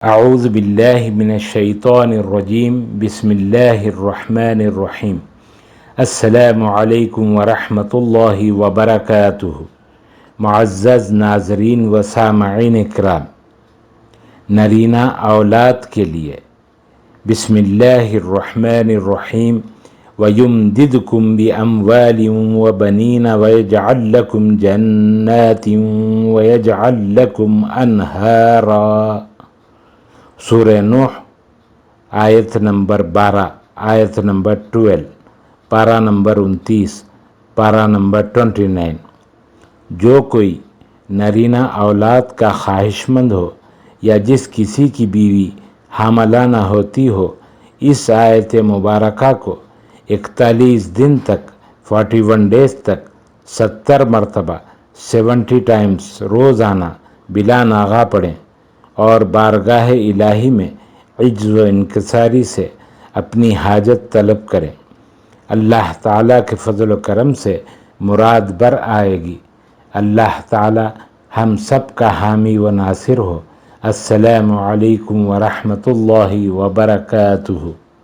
اعوذ باللہ من الشیطان الرجیم بسم اللہ الرحمن الرحیم السلام علیکم ورحمۃ اللہ وبرکاتہ۔ معزز ناظرین و سامعین اکرام، نرینہ اولاد کے لیے بسم اللہ الرحمن الرحیم وَيُمْدِدْكُمْ بِأَمْوَالٍ وَبَنِينَ وَيَجْعَلْ لَكُمْ جَنَّاتٍ وَيَجْعَلْ لَكُمْ أَنْهَارًا۔ سورہ نوح آیت نمبر 12، آیت نمبر 12، پارہ نمبر 29، پارہ نمبر 29۔ جو کوئی نرینہ اولاد کا خواہش مند ہو یا جس کسی کی بیوی حاملہ نہ ہوتی ہو، اس آیت مبارکہ کو 41 دن تک 41 ڈیز تک 70 مرتبہ 70 ٹائمز روزانہ بلا ناغہ پڑھیں اور بارگاہ الہی میں عجز و انکساری سے اپنی حاجت طلب کریں۔ اللہ تعالیٰ کے فضل و کرم سے مراد بر آئے گی۔ اللہ تعالیٰ ہم سب کا حامی و ناصر ہو۔ السلام علیکم ورحمۃ اللہ وبرکاتہ۔